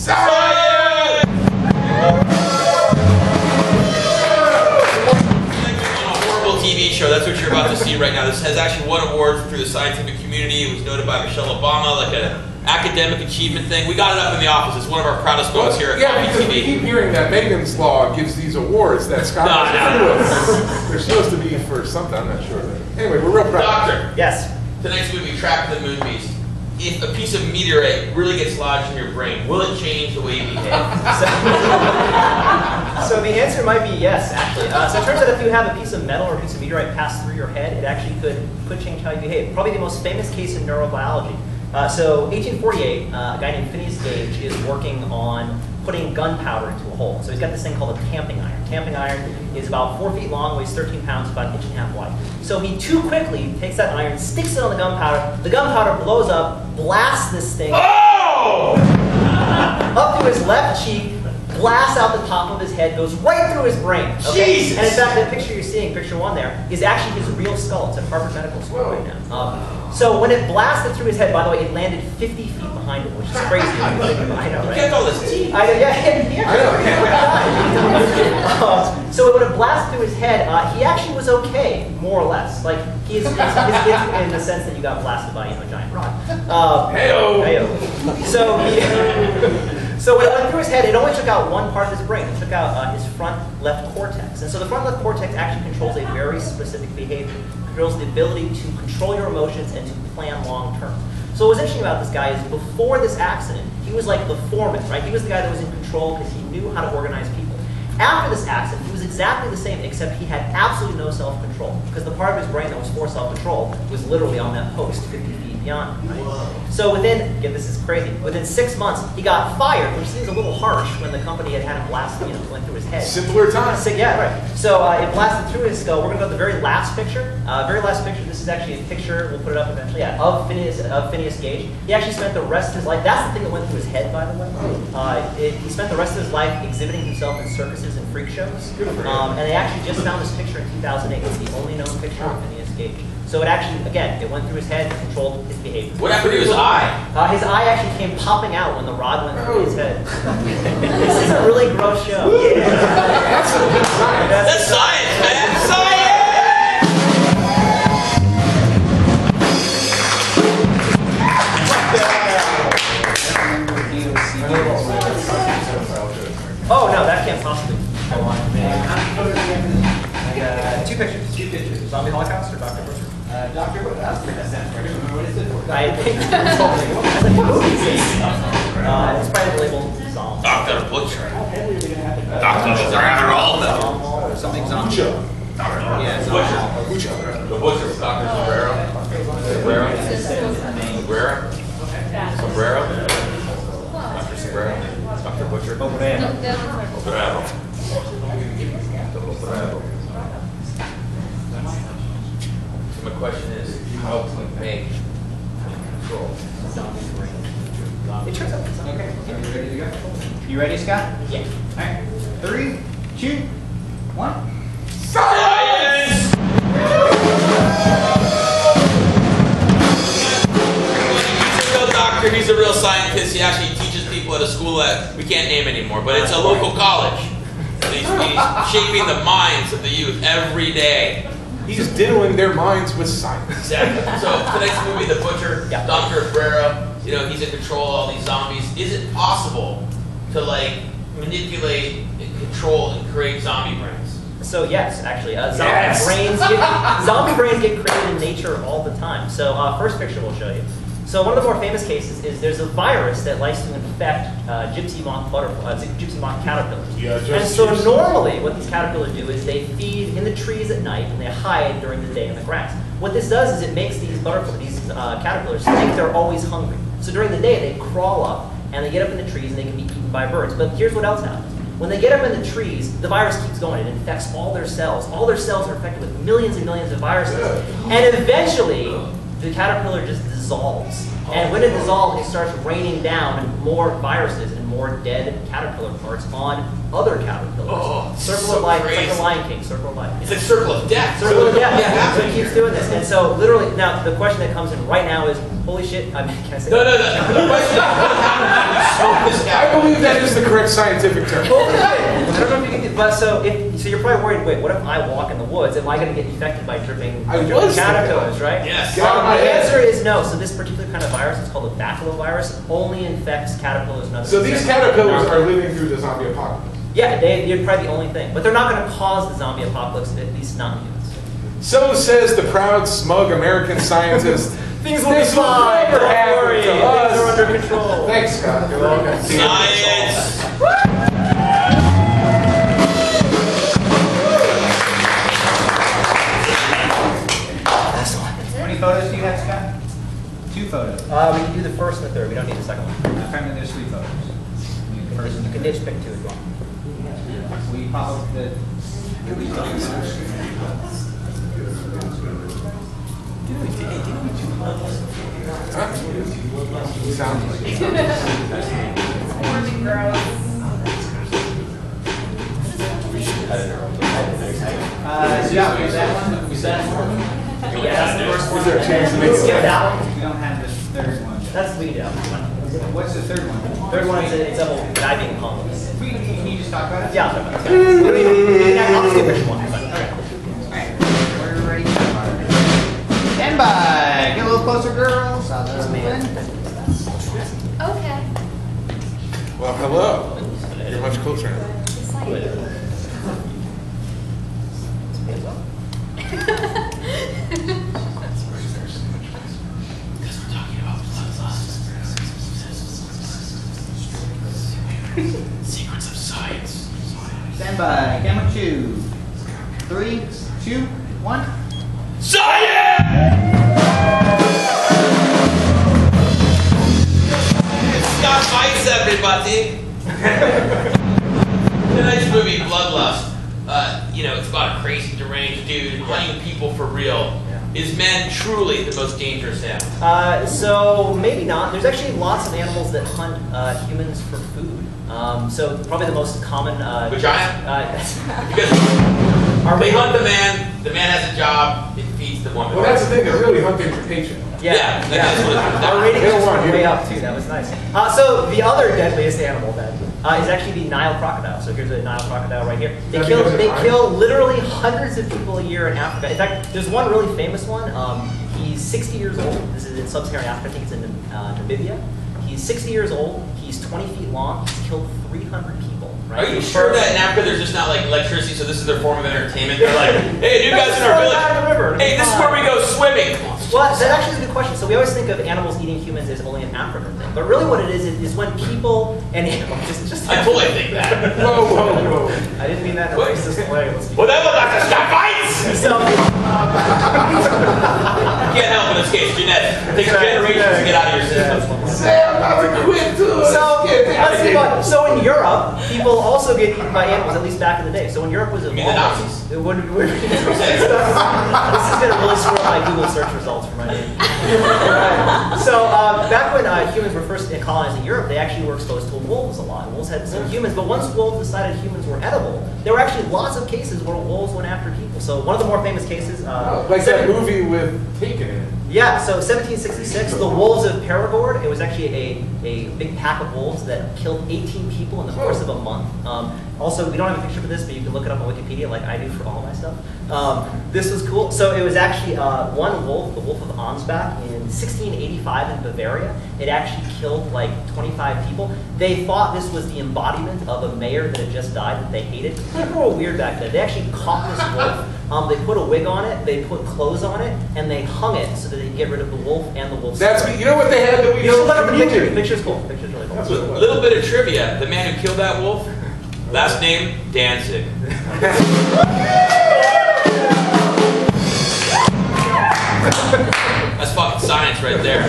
Science! TV show. That's what you're about to see right now. This has actually won awards through the scientific community. It was noted by Michelle Obama, like an academic achievement thing. We got it up in the office. It's one of our proudest moments here at Kofy TV. We keep hearing that Megan's Law gives these awards that scholars They're supposed to be for something. I'm not sure. Anyway, we're real proud. Doctor. Yes. Tonight's movie, Track the Moon Beast. If a piece of meteorite really gets lodged in your brain, will it change the way you behave? So the answer might be yes, actually. So it turns out if you have a piece of metal or a piece of meteorite pass through your head, it actually could change how you behave. Probably the most famous case in neurobiology. So 1848, a guy named Phineas Gage is working on putting gunpowder into a hole. So he's got this thing called a tamping iron. Tamping iron is about 4 feet long, weighs 13 pounds, about an inch and a half wide. So he too quickly takes that iron, sticks it on the gunpowder blows up, blasts this thing up to his left cheek, blasts out the top of his head, goes right through his brain. Okay? Jesus! And in fact, that picture you're seeing, picture 1 there, is actually his real skull. It's at Harvard Medical School right now. So when it blasted through his head, by the way, it landed 50 feet behind him, which is crazy. I know, right? You get all this teeth. I know, yeah. So when it blasted through his head, he actually was okay, more or less. Like, he's in the sense that you got blasted by a giant rod. Hey-o. So when it went through his head, it only took out one part of his brain. It took out his front left cortex. And so the front left cortex actually controls a very specific behavior. It controls the ability to control your emotions and to plan long term. So what was interesting about this guy is before this accident, he was like the foreman, right? He was the guy that was in control because he knew how to organize people. After this accident, he was exactly the same, except he had absolutely no self-control because the part of his brain that was for self-control was literally on that post 50 feet beyond him. Right? So within, again, this is crazy, within 6 months, he got fired, which seems a little harsh when the company had him blast, went through his head. Simpler times. So, yeah, right. So it blasted through his skull. We're going to go to the very last picture. This is actually a picture, we'll put it up eventually, of Phineas Gage. He actually spent the rest of his life, that's the thing that went through his head, by the way. He spent the rest of his life exhibiting himself in circuses and freak shows. And they actually just found this picture in 2008. It's the only known picture of Phineas Gage. So it actually, again, it went through his head, controlled his behavior. What happened to his eye? His eye actually came popping out when the rod went through his head. This is a really gross show. Yeah. That's science, man! Science! Oh, no, that can't possibly go on. Two pictures. Zombie Holocaust or Dr. Butcher? Dr. What is it for? I think it's probably labeled zombie. Dr. Butcher. Dr. General. Something zombie. Yeah, Butcher. The Butcher was Dr. Sombrero. Sombrero. Dr. Sombrero. Dr. Butcher. Obrero. So my question is, how to make control zombie brain? It turns out it's okay. You ready to go? You ready, Scott? Yeah. All right. 3, 2, 1. Science! He's a real doctor, he's a real scientist. He actually teaches people at a school that we can't name anymore, but it's a local college. He's shaping the minds of the youth every day. He's diddling their minds with science. Exactly. So tonight's movie, The Butcher, Dr. Abrera, he's in control of all these zombies. Is it possible to manipulate and control and create zombie brains? So yes, actually, zombie brains get created in nature all the time. So first picture we'll show you. So one of the more famous cases is there's a virus that likes to infect gypsy moth caterpillars. And so normally what these caterpillars do is they feed in the trees at night and they hide during the day in the grass. What this does is it makes these caterpillars think they're always hungry. So during the day they crawl up and they get up in the trees and they can be eaten by birds. But here's what else happens. When they get up in the trees, the virus keeps going. It infects all their cells. All their cells are infected with millions and millions of viruses. And eventually, the caterpillar just dissolves. And when it dissolves, it starts raining down more viruses and more dead caterpillar parts on other caterpillars. Circle of life, it's like the Lion King, circle of life. It's like circle of death. Circle of death, yeah. So it keeps doing this. And so literally, now the question that comes in right now is, holy shit, I mean, can I say No. The question is, I believe that is the correct scientific term. Well, I don't know if you can get, but so you're probably worried, wait, what if I walk in the woods? Am I going to get infected by dripping caterpillars, right? Yes. The answer is no. So this particular kind of virus, it's called a baculovirus, only infects caterpillars and other So these caterpillars are living through the zombie apocalypse. Yeah, they're probably the only thing. But they're not going to cause the zombie apocalypse, at least not humans. So says the proud, smug American scientist. Things will be fine. Don't worry. Things are under control. Thanks, Scott. You're welcome. Science! How many photos do you have, Scott? 2 photos. We can do the first and the third. We don't need the second one. Apparently there's 3 photos. You can niche pick 2 as well. Will you pop up the... Sounds like it. Morning, girls. Yeah, is that one? Was that one? Yeah, that's the first one. Is there a chance to make it Skip that one. We don't have the third one. That's lead out. What's the third one? Third one is it's a whole guy being homeless. Can you just talk about it? Yeah, I'll talk about it. I'll just skip which one. Okay. Alright, we're ready. Stand by. Get a little closer, girls. Okay. Well, hello. You're much closer now. Just like Secrets of science. Stand by. Camera 2. 3, 2, 1. Science! Scott Fights, everybody. Tonight's movie, Bloodlust. It's about a crazy, deranged dude hunting people for real. Is man truly the most dangerous animal? So maybe not. There's actually lots of animals that hunt humans for food. So probably the most common. Vagina? Because they hunt the man has a job, it feeds the woman. Well, that's the thing. They're really hunting for patient. Yeah, that's what Our rating They don't just want went you. way up too. That was nice. So the other deadliest animal then is actually the Nile crocodile. So here's a Nile crocodile right here. They kill literally hundreds of people a year in Africa. In fact, there's one really famous one. He's 60 years old. This is in sub-Saharan Africa. I think it's in Namibia. He's 60 years old. He's 20 feet long. He's killed 300 people. Right? Are you sure that in Africa there's just not like electricity, so this is their form of entertainment? They're like, hey, you guys in our village, hey, this is where we go swimming. Well, that actually is a good question. So we always think of animals eating humans as only an African thing, but really what it is when people and animals just I fully think that. Whoa, whoa, whoa. I didn't mean that in a What? racist way. Well, that was like a Scott Fights! So, You can't help in this case, genetics. It takes generations to get out of your system. Say I'm about to quit too. let's see what. So in Europe, people also get eaten by animals, at least back in the day. So when Europe was You mean the evolving, Nazis? this is going to really screw up my Google search results for my name. Right. So back when humans were first colonizing Europe, they actually were exposed to wolves a lot. Wolves had some humans, but once wolves decided humans were edible, there were actually lots of cases where wolves went after people. So one of the more famous cases, Like that movie with Taken in it. yeah, so 1766, the wolves of Perigord. It was actually a big pack of wolves that killed 18 people in the course of a month. Also, we don't have a picture for this, but you can look it up on Wikipedia like I do for all my stuff. This was cool. So it was actually one wolf, the wolf of Ansbach, in 1685 in Bavaria. It actually killed like 25 people. They thought this was the embodiment of a mayor that had just died that they hated. People were weird back then. They actually caught this wolf. They put a wig on it, they put clothes on it, and they hung it so that they could get rid of the wolf and the wolf's That's story. you know what they had that we You know, look up the picture. The communion. picture's cool. The picture's really cool. That's what it was. Little bit of trivia. The man who killed that wolf, last name, Danzig. That's fucking science right there.